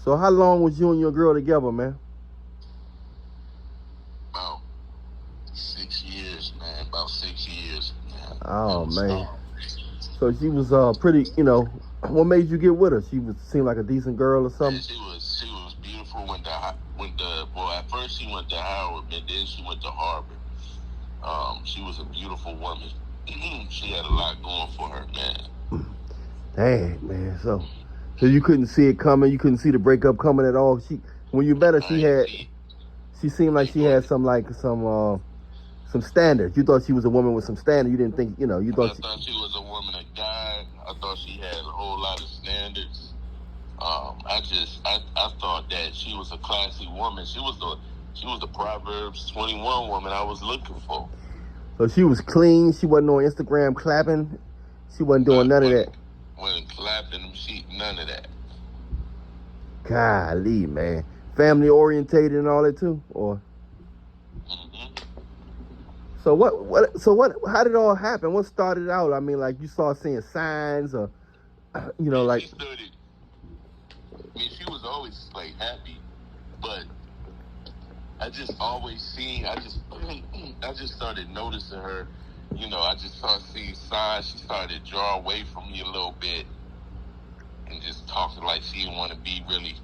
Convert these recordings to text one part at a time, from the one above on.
So how long was you and your girl together, man? About 6 years, man. About 6 years, man. It Oh was man. So she was pretty, what made you get with her? She was seemed like a decent girl or man. something. She was beautiful. Well, at first she went to Howard, and then she went to Harvard. She was a beautiful woman. She had a lot going for her, man. Dang, man. So you couldn't see it coming. You couldn't see the breakup coming at all. When you met her, I ain't see. she seemed like Hey, she go had ahead. some standards. You thought she was a woman with some standards. You didn't think, you I thought thought she was a woman of God. I thought she had a whole lot of standards. I thought that she was a classy woman. She was the Proverbs 21 woman I was looking for. so she was clean. She wasn't on Instagram clapping. She wasn't doing Not none of that. when clapping, she none of that. Golly, man. Family orientated and all that too, or Hmm. how did it all happen? What started out? I mean, like you saw seeing signs or Man, like she started. I mean, she was always like happy, but I just always seen. I just started noticing her. I just started seeing signs. She started to draw away from me a little bit, and just talking like she didn't want to be really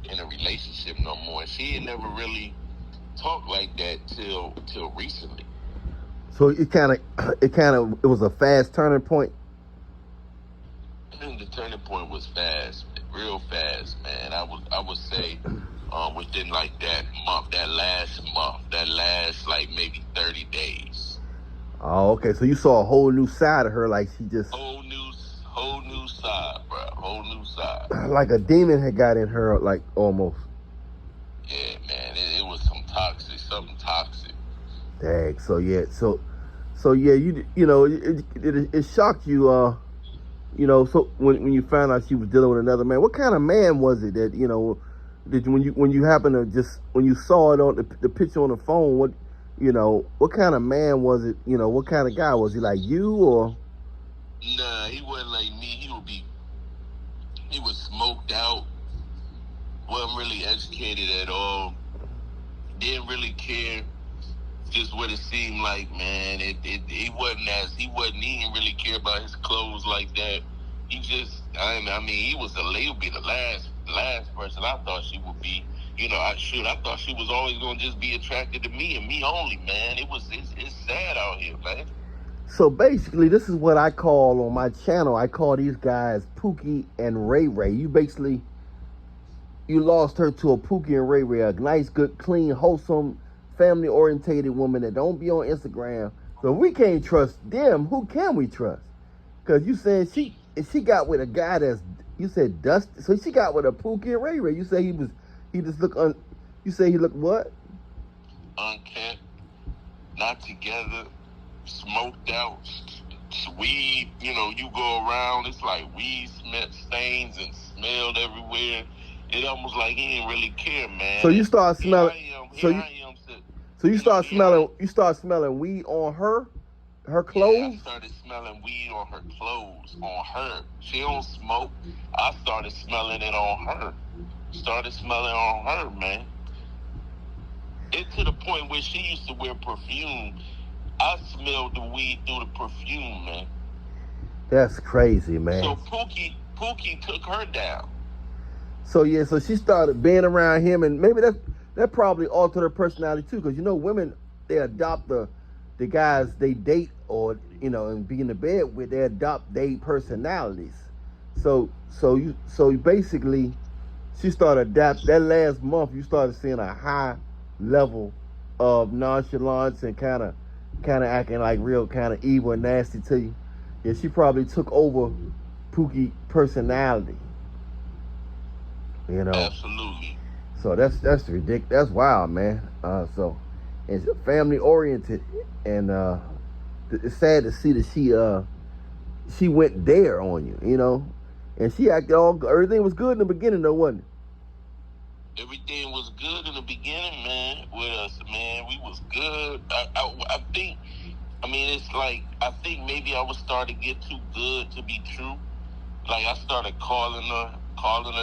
in a relationship no more. She had never really talked like that till recently. so it was a fast turning point. And the turning point was fast, real fast, man. I would say within like that last like maybe 30 days. Oh, okay. So you saw a whole new side of her, like she just Whole new side, bro. Whole new side. like a demon had got in her, like almost. Yeah, man. It was something toxic. Dang. So yeah, it shocked you. So when you found out she was dealing with another man, what kind of man was it that did you, when you happened to just when you saw it on the picture on the phone? What kind of man was it? What kind of guy was he? Like you or? Nah, he wasn't like me. He was smoked out. Wasn't really educated at all. Didn't really care. Just what it seemed like, man. He didn't really care about his clothes like that. I mean, he would be the last person I thought she would be. I thought she was always gonna just be attracted to me and me only, man. It's sad out here, man. So basically, this is what I call on my channel. I call these guys Pookie and Ray Ray. You lost her to a Pookie and Ray Ray, a nice, good, clean, wholesome, family-orientated woman that don't be on Instagram. So if we can't trust them, who can we trust? Because you said she got with a guy you said Dusty. So she got with a Pookie and Ray Ray. You say he just looked you say he looked what? Unkept, not together, smoked out, weed. You go around, it's like weed stains and smelled everywhere. It almost like he didn't really care, man. So you start Here smelling. I am. So Here you I am. so you start Here I smelling. You start smelling weed on her Yeah, I clothes. started smelling weed on her clothes, on her. She don't smoke. I started smelling it on her. Started smelling on her, man. It to the point where she used to wear perfume. I smelled the weed through the perfume, man. That's crazy, man. So Pookie took her down. So yeah, so she started being around him, and maybe that probably altered her personality too. Because women, they adopt the guys they date or and be in the bed with. They adopt their personalities. So basically, she started adapt. That last month, you started seeing a high level of nonchalance and kind of acting like real kind of evil and nasty to you. Yeah, she probably took over Pookie personality. Absolutely. So that's ridiculous. That's wild, man. So it's family oriented, and it's sad to see that she went there on you, and she acted everything was good in the beginning, though, wasn't it? Everything was good in the beginning, man. With us, man, we was good. I think. I mean, it's like I think maybe I was starting to get too good to be true. Like I started calling her,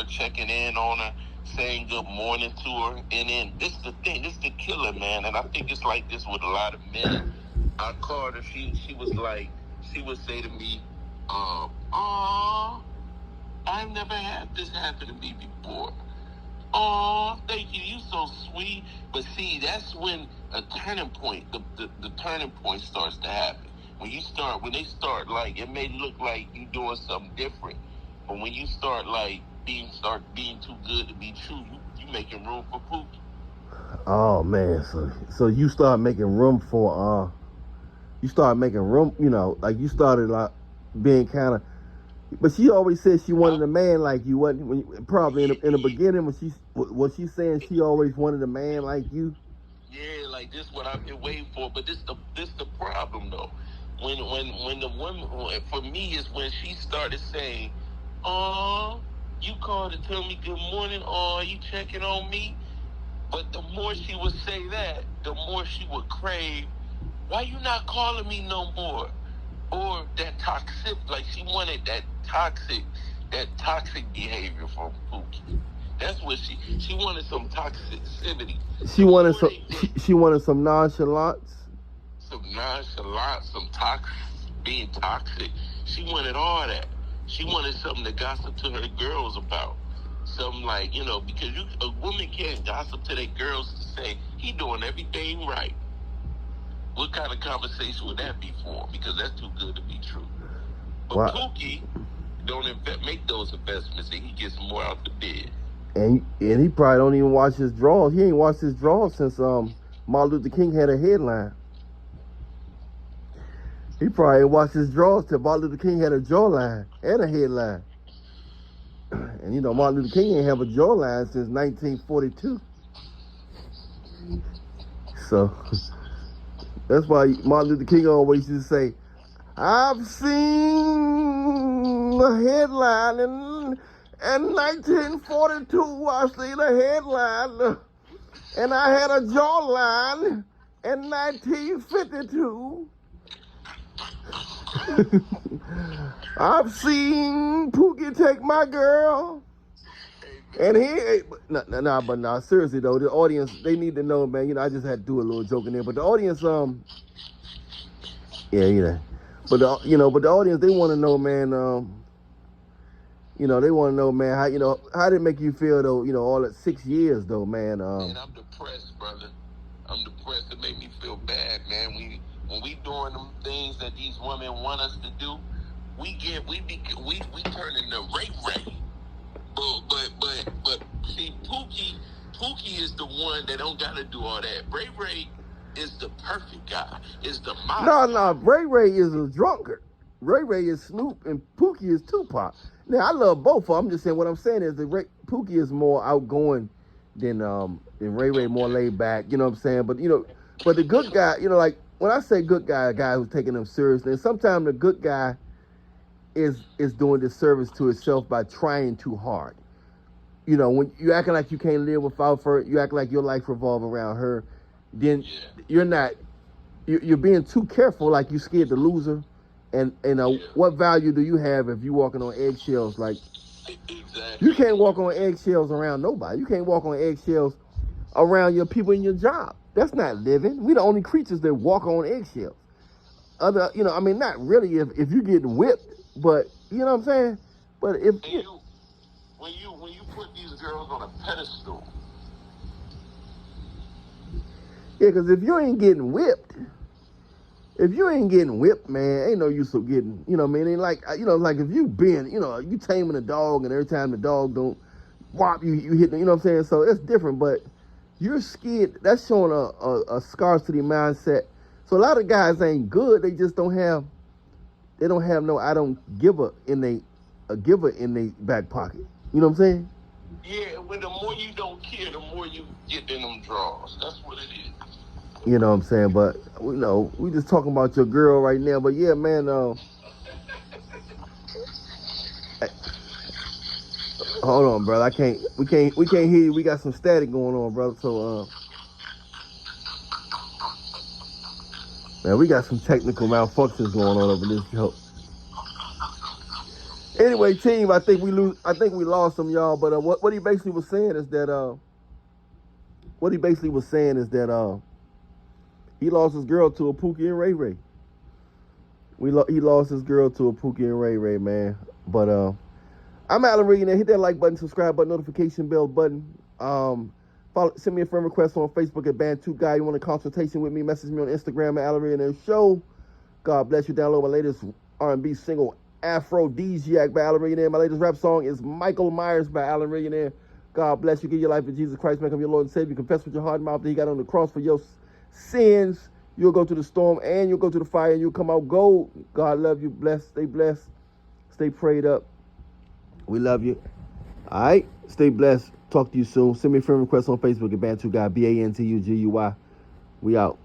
checking in on her. saying good morning to her, and then this the thing, this the killer, man. And I think it's like this with a lot of men. I called her. She was like, she would say to me, "Aw, I've never had this happen to me before. Oh, thank you. You so sweet." But see, that's when a turning point, the turning point starts to happen. When they start like, it may look like you doing something different, but when you start like being too good to be true, you making room for Pookie. Oh man, so you start making room for you know, like you started like being kind of. But she always said she wanted a man like you. Wasn't when probably in the beginning was she saying she always wanted a man like you? Yeah, like this what I've been waiting for. But this the problem though. When the woman, for me, is when she started saying, "Oh, you called to tell me good morning. Oh, you checking on me?" But the more she would say that, the more she would crave, "Why you not calling me no more?" Or that toxic, like she wanted that toxic behavior from Pookie. That's what she wanted, some toxicity. She wanted some nonchalance. Some nonchalant, some toxic, being toxic. She wanted all that. She wanted something to gossip to her girls about. Something like, you know, because a woman can't gossip to their girls to say, he doing everything right. What kind of conversation would that be for? Because that's too good to be true. But Wow. Pookie don't make those investments, and he gets more out the bid. And he probably don't even watch his drawers. He ain't watched his drawers since Martin Luther King had a headline. He probably ain't watched his drawers till Martin Luther King had a jawline and a headline. And you know, Martin Luther King ain't have a jawline since 1942. So that's why Martin Luther King always used to say, "I've seen a headline in 1942. I seen a headline, and I had a jawline in 1952. I've seen Pookie take my girl." And but seriously though, the audience, they need to know, man. You know, I just had to do a little joke in there, but the audience, yeah, you know, but the audience, they want to know, man. You know, they want to know, man, how did it make you feel though? You know, all that 6 years though, man. Man, I'm depressed, brother. I'm depressed. It made me feel bad, man. When we doing them things that these women want us to do, we turn into Ray Ray. But see, Pookie is the one that don't gotta do all that. Ray Ray is the perfect guy. Is the model. No, Ray Ray is a drunkard. Ray Ray is Snoop and Pookie is Tupac. Now I love both of them. I'm just saying, what I'm saying is that Pookie is more outgoing than Ray Ray, more laid back. You know what I'm saying? But you know, but the good guy, you know, like when I say good guy, a guy who's taking them seriously. And sometimes the good guy is doing disservice to itself by trying too hard. You know, when you acting like you can't live without her, you act like your life revolves around her, then you're not. You're being too careful, like you scared to lose her. And what value do you have if you walking on eggshells? Like, exactly. You can't walk on eggshells around nobody. You can't walk on eggshells around your people in your job. That's not living. We the only creatures that walk on eggshells. You know, I mean, not really if you're getting whipped, but you know what I'm saying. But if when you put these girls on a pedestal, yeah, because if you ain't getting whipped. If you ain't getting whipped, man, ain't no use of getting, you know what I mean? Ain't like, you know, like if you been, you know, you taming a dog and every time the dog don't whop, you hit, you know what I'm saying? So it's different, but you're scared. That's showing a scarcity mindset. So a lot of guys ain't good. They just don't have no I don't give a giver in their back pocket. You know what I'm saying? Yeah, when the more you don't care, the more you get in them draws. That's what it is. You know what I'm saying? But, you know, we just talking about your girl right now. But, yeah, man, hold on, brother. We can't hear you. We got some static going on, brother. So, man, we got some technical malfunctions going on over this show. Anyway, team, I think we lost him, y'all. But what he basically was saying is that he lost his girl to a Pookie and Ray Ray. He lost his girl to a Pookie and Ray Ray, man. But I'm Alan Regan. Hit that like button, subscribe button, notification bell button. Send me a friend request on Facebook at Band2 Guy. You want a consultation with me? Message me on Instagram at Alan Regan Show. God bless you. Download my latest R&B single, Aphrodisiac by Alan Regan. My latest rap song is Michael Myers by Alan Regan. God bless you. Give your life to Jesus Christ. Make him your Lord and Savior. Confess with your heart and mouth that he got on the cross for your sins. You'll go to the storm and you'll go to the fire and you'll come out gold. God love you. Blessed. Stay prayed up. We love you. All right. Stay blessed. Talk to you soon. Send me a friend request on Facebook at Band2 Guy. BANTUGUY. We out.